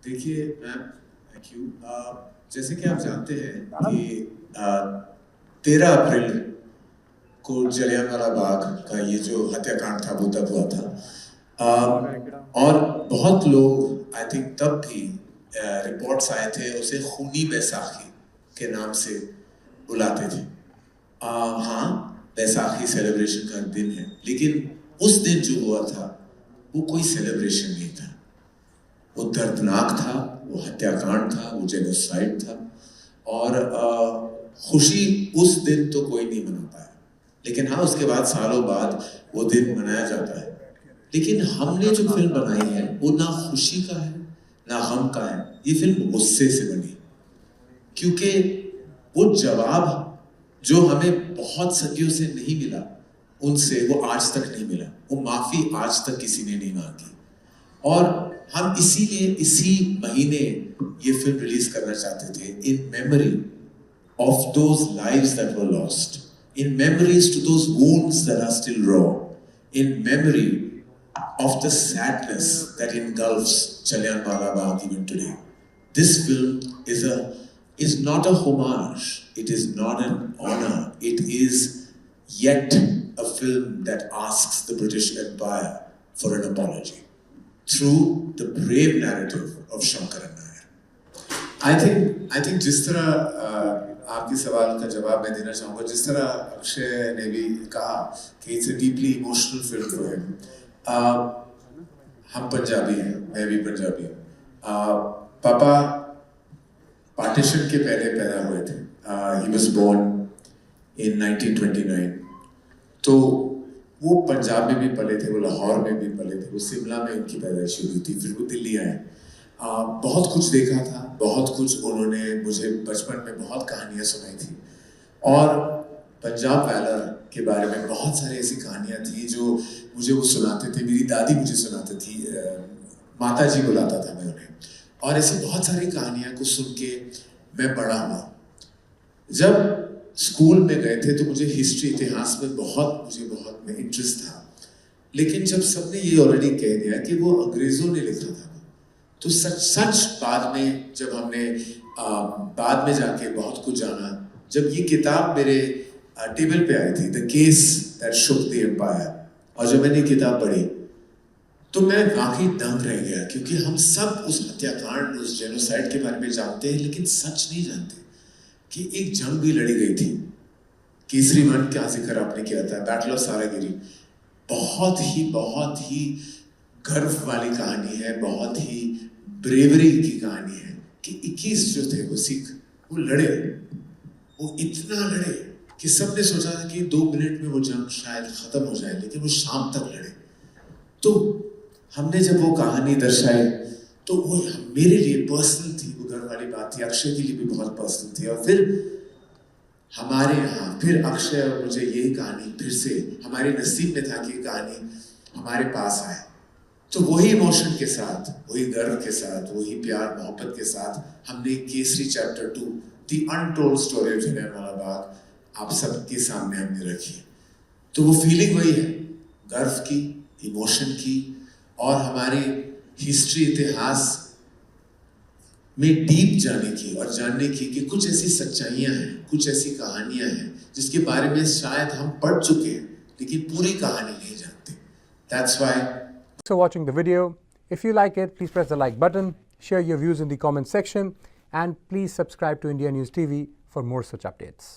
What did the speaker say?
देखिए ma'am, thank you. जैसे कि आप जानते हैं कि 13 अप्रैल को जलियांवाला बाग का ये जो हत्याकांड था वो तब हुआ था। और बहुत लोग आई थिंक तब भी रिपोर्ट्स आए थे उसे खूनी बैसाखी के नाम से बुलाते थे। हाँ, बैसाखी सेलिब्रेशन का दिन है, लेकिन उस दिन जो हुआ था वो कोई सेलिब्रेशन नहीं था। वो दर्दनाक था, वो हत्याकांड था, वो जेनोसाइड था। और खुशी उस दिन तो कोई नहीं मना पाया, लेकिन हाँ उसके बाद सालों बाद वो दिन मनाया जाता है। लेकिन हमने जो फिल्म बनाई है वो ना खुशी का है ना गम का है। ये फिल्म गुस्से से बनी, क्योंकि वो जवाब जो हमें बहुत सदियों से नहीं मिला उनसे, वो आज तक नहीं मिला। वो माफी आज तक किसी ने नहीं मांगी। और हम इसीलिए इसी महीने ये फिल्म रिलीज करना चाहते थे, in memory of those lives that were lost, in memories to those wounds that are still raw, in memory of the sadness that engulfs Jallianwala Bagh even today. This film is not a homage, it is not an honor, it is yet a film that asks the British Empire for an apology through the brave narrative of Shankaran Nair. I think जिस तरह आपके सवाल का जवाब मैं देना चाहूँगा, जिस तरह अक्षय ने भी कहा कि it's a deeply emotional film for him. हम पंजाबी हैं, मैं भी पंजाबी हूँ। पापा पार्टीशन के पहले पैदा हुए थे। He was born in 1929। तो वो पंजाब में भी पले थे, वो लाहौर में भी पले थे, वो शिमला में उनकी पैदाइश हुई थी, फिर वो दिल्ली आए। बहुत कुछ देखा था, बहुत कुछ उन्होंने मुझे बचपन में बहुत कहानियाँ सुनाई थी। और पंजाब वैलर के बारे में बहुत सारी ऐसी कहानियाँ थी जो मुझे वो सुनाते थे, मेरी दादी मुझे सुनाती थी, माता जी बुलाता था मैं उन्हें। और ऐसी बहुत सारी कहानियाँ को सुन के मैं बड़ा हुआ। जब स्कूल में गए थे तो मुझे हिस्ट्री, इतिहास में बहुत में इंटरेस्ट था। लेकिन जब सबने ये ऑलरेडी कह दिया कि वो अंग्रेजों ने लिखा था, तो सच बाद में जब हमने बाद में जाके बहुत कुछ जाना, जब ये किताब मेरे टेबल पे आई थी, the case that shook the empire, और जब मैंने किताब पढ़ी तो मैं वाकई दंग रह गया, क्योंकि हम सब उस हत्याकांड, उस जेनोसाइड के बारे में जानते हैं, लेकिन सच नहीं जानते कि एक जंग भी लड़ी गई थी। केसरी वन का जिक्र आपने किया था, बैटल ऑफ सारागिरी, बहुत ही गर्व वाली कहानी है, बहुत ही ब्रेवरी की कहानी है कि 21 जो थे वो सिख, वो लड़े, वो इतना लड़े कि सबने सोचा था कि 2 मिनट में वो जंग शायद खत्म हो जाए, लेकिन वो शाम तक लड़े। तो हमने जब वो कहानी दर्शाई तो वो मेरे लिए पर्सनल थी, वो गर्व वाली बात थी, अक्षय के लिए भी बहुत पर्सनल थी। और फिर हमारे यहाँ फिर अक्षय और मुझे यही कहानी फिर से हमारे नसीब में था कि कहानी हमारे पास आए। तो वही इमोशन के साथ, वही गर्व के साथ, वही प्यार मोहब्बत के साथ हमने Kesari chapter 2, the untold story of Jallianwala Bagh आप सबके सामने हमने रखी। तो वो फीलिंग वही है, गर्व की, इमोशन की, और हमारी हिस्ट्री, इतिहास में डीप जाने की और जानने की कि कुछ ऐसी सच्चाइयाँ हैं, कुछ ऐसी कहानियाँ हैं जिसके बारे में शायद हम पढ़ चुके हैं, लेकिन पूरी कहानी नहीं जानते। That's why. Thanks for watching the video. If you like it, please press the like button, share your views in the comment section, and please subscribe to India News TV for more such updates.